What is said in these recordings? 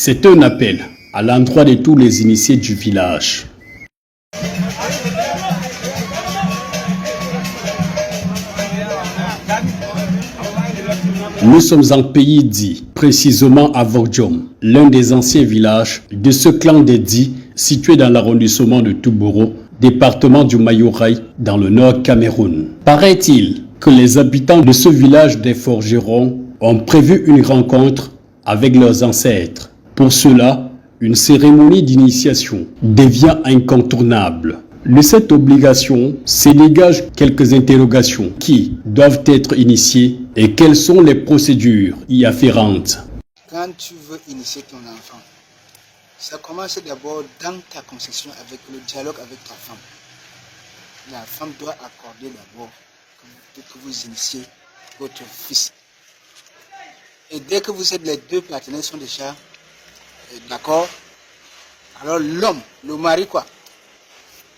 C'est un appel à l'endroit de tous les initiés du village. Nous sommes en pays dit, précisément à Vordiom, l'un des anciens villages de ce clan des Dits situé dans l'arrondissement de Touboro, département du Mayorai, dans le nord Cameroun. Paraît-il que les habitants de ce village des forgerons ont prévu une rencontre avec leurs ancêtres. Pour cela, une cérémonie d'initiation devient incontournable. De cette obligation se dégagent quelques interrogations qui doivent être initiées et quelles sont les procédures y afférentes. Quand tu veux initier ton enfant, ça commence d'abord dans ta conception avec le dialogue avec ta femme. La femme doit accorder d'abord que vous initiez votre fils. Et dès que vous êtes les deux partenaires sont déjà d'accord, alors l'homme, le mari quoi,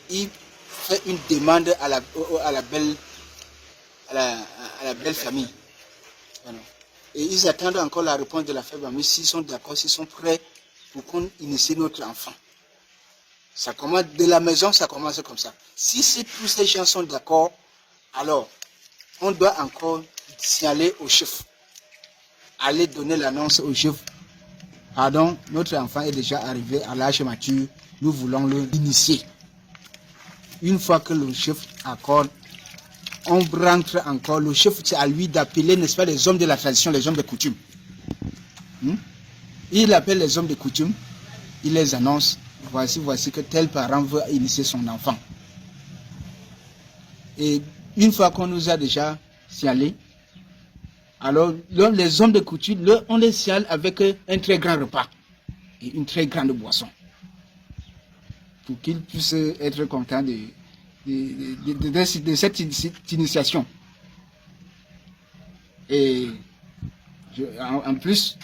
il fait une demande à la belle famille. Voilà. Et ils attendent encore la réponse de la famille, s'ils sont d'accord, s'ils sont prêts pour qu'on initie notre enfant. Ça commence de la maison, ça commence comme ça. Si tous ces gens sont d'accord, alors on doit encore signaler au chef. Aller donner l'annonce au chef. Pardon, notre enfant est déjà arrivé à l'âge mature, nous voulons l'initier. Une fois que le chef accorde, on rentre encore, le chef c'est à lui d'appeler, n'est-ce pas, les hommes de la tradition, les hommes de coutume. Il appelle les hommes de coutume, il les annonce, voici que tel parent veut initier son enfant. Et une fois qu'on nous a déjà signalé, alors les hommes de coutume, on les signale avec un très grand repas et une très grande boisson. Pour qu'ils puissent être contents de cette initiation. Et en plus,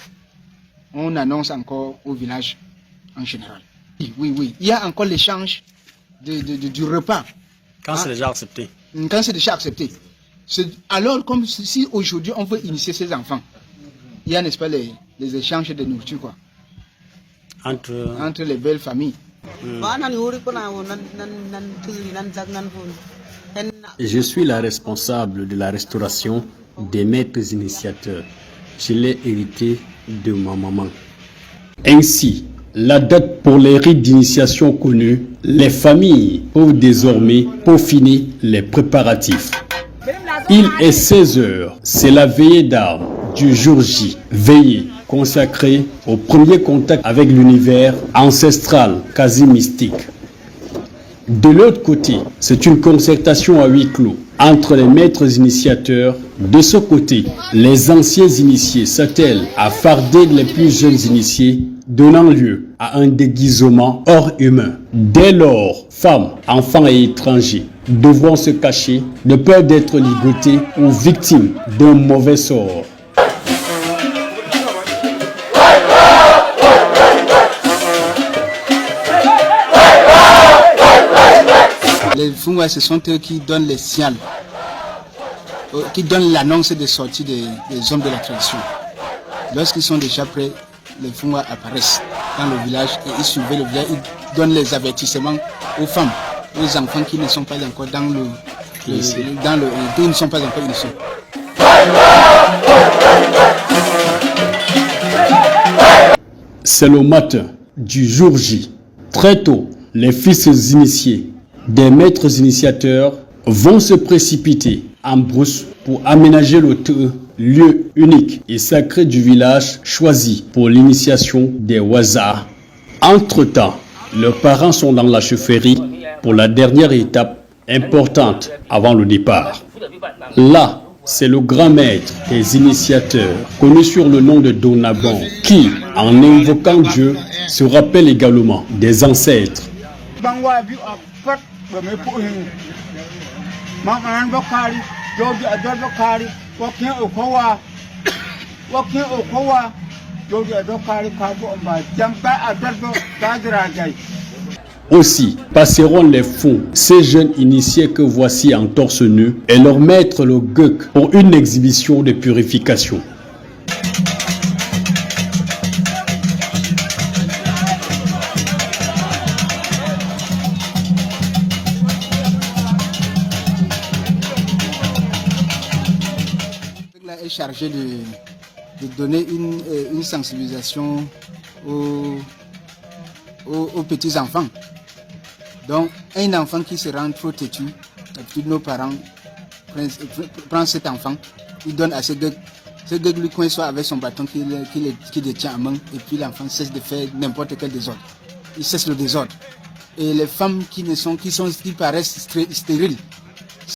on annonce encore au village en général. Oui. Il y a encore l'échange du repas. Quand c'est déjà accepté. Quand c'est déjà accepté. Alors, comme si aujourd'hui on veut initier ces enfants, il y a, n'est-ce pas, les échanges de nourriture, quoi. Entre les belles familles. Je suis la responsable de la restauration des maîtres initiateurs. Je l'ai hérité de ma maman. Ainsi, la date pour les rites d'initiation connus, les familles peuvent désormais peaufiner les préparatifs. Il est 16 heures, c'est la veillée d'armes du jour J, veillée consacrée au premier contact avec l'univers ancestral, quasi mystique. De l'autre côté, c'est une concertation à huis clos entre les maîtres initiateurs. De ce côté, les anciens initiés s'attellent à farder les plus jeunes initiés, donnant lieu à un déguisement hors humain. Dès lors, femmes, enfants et étrangers devront se cacher de peur d'être ligotés ou victimes d'un mauvais sort. Les Fungwa, ce sont eux qui donnent les signaux, qui donnent l'annonce de sortie des hommes de la tradition. Lorsqu'ils sont déjà prêts, les Fungwa apparaissent dans le village et ils suivent le village, ils donnent les avertissements aux femmes, aux enfants qui ne sont pas encore qui ne sont pas encore initiés. C'est le matin du jour J. Très tôt, les fils initiés des maîtres initiateurs vont se précipiter en brousse pour aménager le lieu unique et sacré du village choisi pour l'initiation des Waza. Entre-temps, leurs parents sont dans la chefferie pour la dernière étape importante avant le départ. Là, c'est le grand maître des initiateurs, connu sur le nom de Donabon, qui, en invoquant Dieu, se rappelle également des ancêtres. Aussi passeront les fous, ces jeunes initiés que voici en torse nu, et leur mettre le gueuk pour une exhibition de purification. est chargée de donner une sensibilisation aux petits-enfants. Donc, un enfant qui se rend trop têtu, d'habitude nos parents prennent cet enfant, ils donnent à ce gueux lui coin soit avec son bâton qui détient en main, et puis l'enfant cesse de faire n'importe quel désordre. Il cesse le désordre. Et les femmes qui paraissent stériles,